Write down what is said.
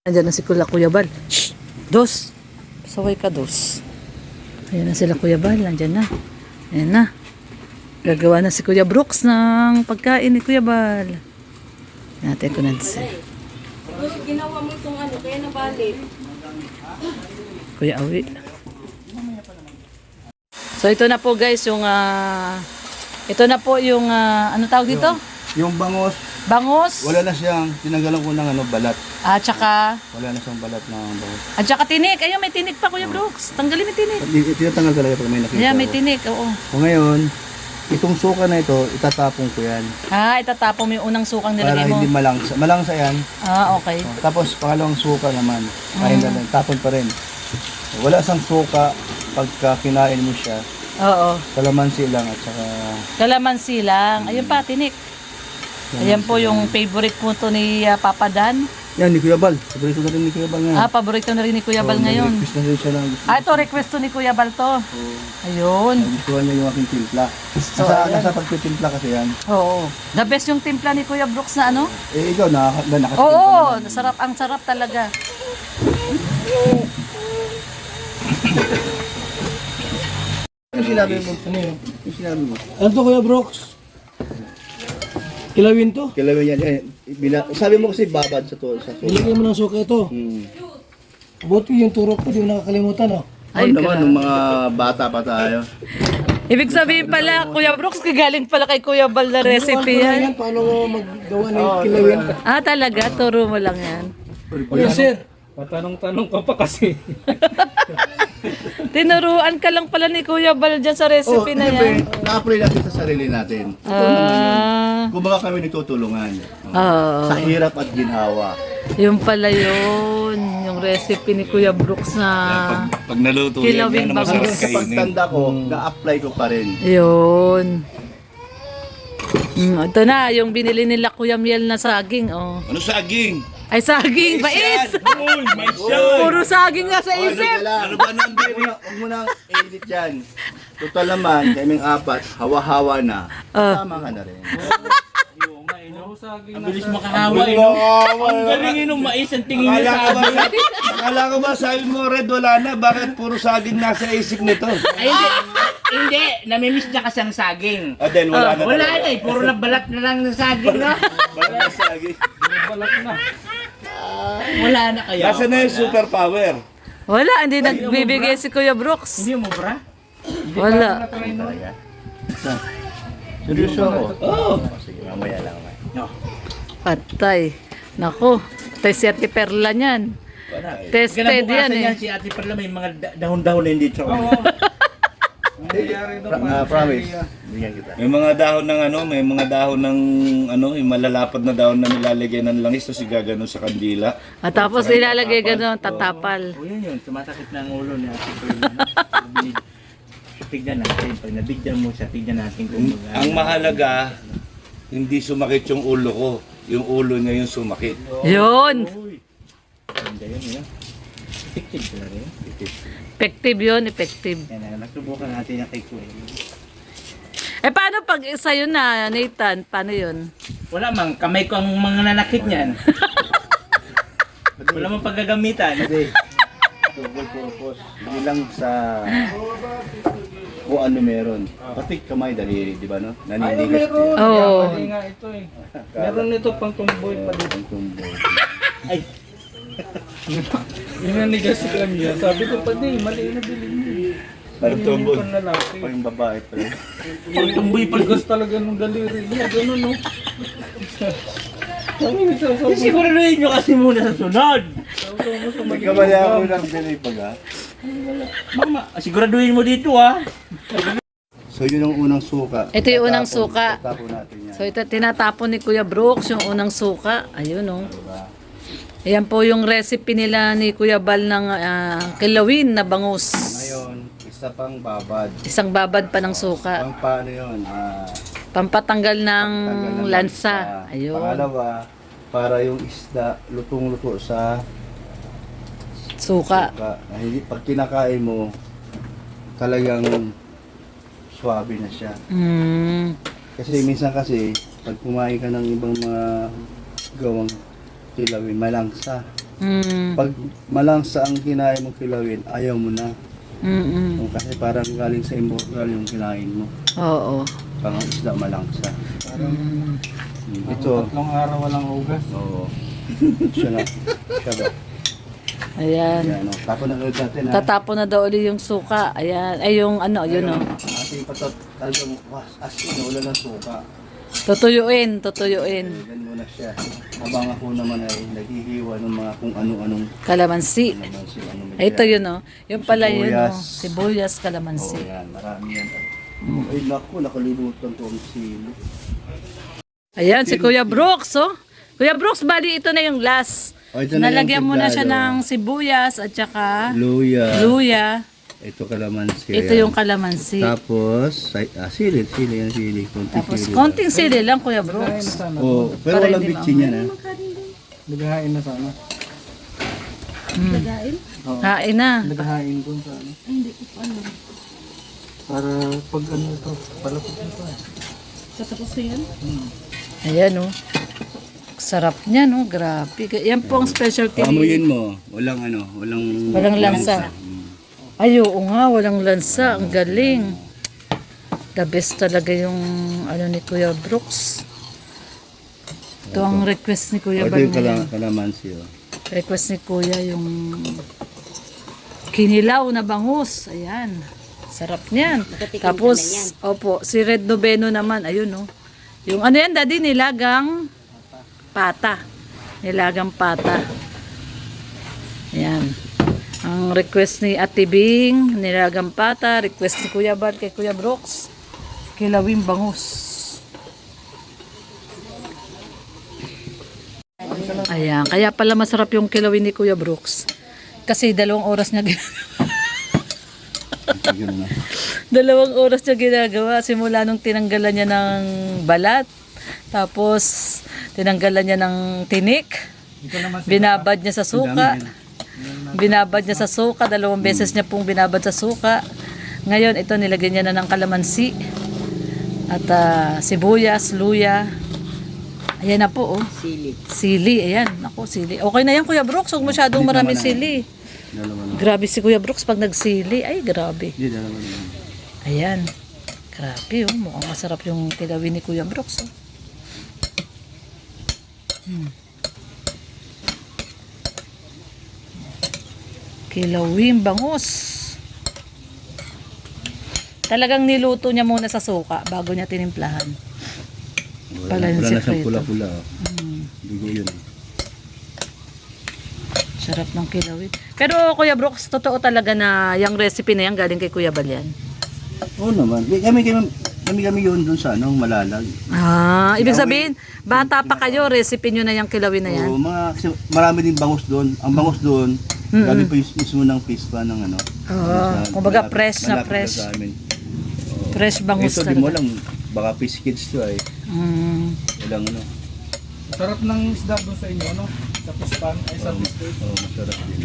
Andiyan na si Kuya Bal. Shh! Dos! Pasaway ka, dos. Ayan na sila Kuya Bal. Andiyan na. Ayan na. Gagawa na si Kuya Brooks ng pagkain ni Kuya Bal. Natin ko na siya. Ginawa mo itong ano, kaya nabalik. Kuya Awi. So ito na po guys yung ito na po yung ano tawag dito? Yung bangos, Bangus. wala na siyang, tinanggalan ko ng balat. At saka Wala na siyang balat ng bangos. tinik. Ayun, may tinik pa Kuya Brooks. Tanggalin may tinik. Tinatanggal talaga pag may nakita Ayan, may ko. tinik. Oo. O ngayon, itong suka na ito, itatapon ko yan. Itatapon mo yung unang sukang Para nilagay mo. hindi malangsa. Malangsa yan. Okay. O, tapos pangalawang suka naman. Kain na lang, tapon pa rin. Wala sang suka pagka kinain mo siya. Oo. Kalamansi lang at saka... Kalamansi lang. Ayun pa, tinik. Ayan po yung favorite po to ni Papa Dan. Yan, ni Kuya Bal. Paborito na rin ni Kuya Bal ngayon. Paborito na rin ni Kuya Bal ngayon. Request na rin siya ng gusto. Ito request to ni Kuya Bal to. Ayun. Gustuhan niya yung aking timpla. Nasa pagtitimpla kasi yan. Oo. The best yung timpla ni Kuya Brooks na ano? Ikaw, nakatimpla Oo, naman. sarap. Ang sarap talaga. Ano sinabi mo? Ano yun? Ano sinabi mo? Ano to Kuya Brooks? Kilawin to? Kailangan yan. Sabi mo kasi babad sa to. Sa suka. Nilagay mo ng suka ito. Buti yung turok ko, di mo nakakalimutan, oh. Ay, Ano naman, grabe. nung mga bata pa tayo. Ibig sabihin pala, Kuya Brooks, kagaling pala kay Kuya Bal na recipe Yan, yan. paano mo maggawa ng kilawin? Talaga? Turo mo lang yan. Yes, sir. Patanong-tanong ka pa kasi. Tinuruan ka lang pala ni Kuya Bal dyan sa recipe na yan. Na-apply natin sa sarili natin. Kumbaga kami nagtutulungan. Oo. Sa hirap at ginhawa. Yung pala yun. Yung recipe ni Kuya Brooks na Pag naluto kilawing Hanggang bangus. sa pagtanda ko, na-apply ko pa rin. Yun. Ito na, yung binili nila Kuya Miel na saging. Oh. Ano saging? Ay, saging! Mais! Uy, may siya! Puro saging nga sa isip! Ano ba nang huwag mo nang edit yan. Total naman, kaming apat, hawa-hawa na. Tama ka na rin. Ang bilis makahawa eh. No? Ang galing nung mais ang tingin niya sa akin. Akala ko ba sabi mo, Red, wala na. Bakit puro saging nasa isip nito? Ay, hindi. Namimiss niya kasi ang saging. Then wala na. Wala na eh. Puro na balat na lang ng saging, no? Wala na saging. Wala na kaya. Nasa na yung superpower? Wala, hindi nagbibigay si Kuya Brooks. Hindi mo, bra? Wala. Seryoso ako? Oo. Sige, mamaya lang. Patay. Nako, patay si Ate Perla niyan. Tested yan eh. Si Ate Perla may mga dahon-dahon na hindi siya. Promise. Bigyan kita. May mga dahon ng ano, may mga dahon ng ano, yung malalapad na dahon na nilalagay ng langis tapos igagano sa kandila. At tapos ilalagay gano'n, tatapal. O yun yun, sumasakit na ang ulo ni Ate Perla. Tignan natin, pag nabigyan mo siya, tignan natin kung Ang mahalaga, hindi sumakit yung ulo ko. Yung ulo niya yung sumakit. Yun! Ganda yun, yun. Effective sila rin. Effective yun, effective. Yan na, nasubukan natin yung kay Kuya. Paano pag sa'yo na, Nathan? Paano yun? Wala mang, kamay ko ang mga nanakit niyan. Wala mang paggagamitan. Hindi. Double purpose. Hindi lang sa kung ano meron. Pati kamay, daliri, di ba no? Naninigas ko yan. Oo. Mali nga ito eh. Meron nito pang tumboy pa dito. Ang tumboy. Ay, Yung nanigas si Clamia, sabi ko pa di, mali na bilhin mo. Parang tumboy. Pang lalaki. Pa yung babae pa yun. Pag tumboy palgas talaga ng daliri niya, gano'n no. Sabi nito, siguraduhin nyo kasi muna sa sunod. May kamaya ako ng pinipag ha. Mama, siguraduhin mo dito ah. So yun ang unang suka. Ito yung unang suka. Tatapon natin yan. So ito, tinatapon ni Kuya Brooks, yung unang suka. Ayun oh. Ayan po yung recipe nila ni Kuya Bal ng kilawin na bangus. Ngayon, isa pang babad. Isang babad pa ng suka. Pang paano yun? Pampatanggal ng Tanggal ng lansa. Ayun. Pangalawa, para yung isda lutong-luto sa Suka. suka. Na hindi, pag kinakain mo, talagang swabe na siya. Mm. Kasi minsan kasi, pag kumain ka ng ibang mga gawang kilawin, malangsa. Mm. Pag malangsa ang kinain mo kilawin, ayaw mo na. Mm. Kasi parang galing sa immortal yung kinain mo. Oo. Pang isda malangsa. Ito, Tatlong araw walang hugas. oo. Siya na. Siya ba? Ayan. Yan, oh. Tapos na ulit natin, ha? Tatapon na daw ulit yung suka. Ayan. Ay, yung ano, yun o. Ating patot, talagang asin, wala ng suka. Tutuyuin. Yan muna siya. Habang ako naman ay naghihiwa ng mga kung ano-anong Kalamansi. naman siya. Ano ba Ito yan? yun o. Yung pala yun o. Sibuyas. Sibuyas, Oo, kalamansi. yan. Marami yan. Ay, naku, nakalimutan ko ang sili. Ayan, si Kuya Brooks oh. Kuya Brooks, bali ito na yung last. Oh, ito na Nalagyan yung mo na siya timplado. ng sibuyas at saka Luya. luya. Ito kalamansi. Ito ayan. yung kalamansi. Tapos, sili yan, sili. Tapos konting sili lang Kuya Brooks. Oh, pero Para walang hindi bitchin yan, ha? Naghahain na sana. Hain na. Naghahain doon sa ano. Hindi ko pa alam. Para pag ano ito, palapot nito eh. Ayan oh. Sarap niya no, grabe. Yan po ang specialty. Amuyin mo. Walang ano, Walang lansa. Ay, oo nga, walang lansa. Ang galing. The best talaga yung ano ni Kuya Brooks. Ito ang request ni Kuya Ito Bal yung ngayon. kalamansi, oh. Request ni Kuya yung kinilaw na bangus. Ayan. Sarap niyan. Tapos, opo, si Red Noveno naman. Ayun, no. Yung ano yan, daddy, nilagang pata. Nilagang pata. Ayan. Ang request ni Ate Bing, nilagang pata. Request ni Kuya Bal kay Kuya Brooks, kilawing bangus. Ayan. Kaya pala masarap yung kilawin ni Kuya Brooks. Kasi 2 oras niya Yun na. 2 oras niya ginagawa simula nung tinanggalan niya ng balat, tapos tinanggalan niya ng tinik, binabad niya sa suka, binabad niya sa suka, 2 beses niya pong binabad sa suka. Ngayon ito nilagyan niya na ng kalamansi at sibuyas, luya. Ayan na po oh. Sili, ayan. Ako, sili. Okay na yan Kuya Brooks, huwag masyadong maraming sili. Dalawa na. Grabe si Kuya Brooks pag nagsili. Ay, grabe. Hindi, dalawa na. Ayan. Grabe oh. Mukhang masarap yung kilawin ni Kuya Brooks oh. Kilawin, bangus. Talagang niluto niya muna sa suka bago niya tinimplahan. Pala yung Wala na siyang sekreto. pula-pula, oh. Dugo yun. Sarap ng kilawin. Pero Kuya Brooks, totoo talaga na yung recipe na yan galing kay Kuya Balyan. Oo naman. Kami yun dun sa anong malalag. Ibig sabihin, bata pa kayo, recipe nyo na yung kilawin na yan. Oo, kasi marami din bangus doon. Ang bangus doon, gabi pa yung mismo ng pispa ng ano. Kumbaga fresh na malapit fresh. sa amin. Fresh bangus Ito, di mo talaga. lang, baka fish kids to ay. Walang ano. Sarap ng isda doon sa inyo, ano? Sa pispan, ay sa Oo, masarap din.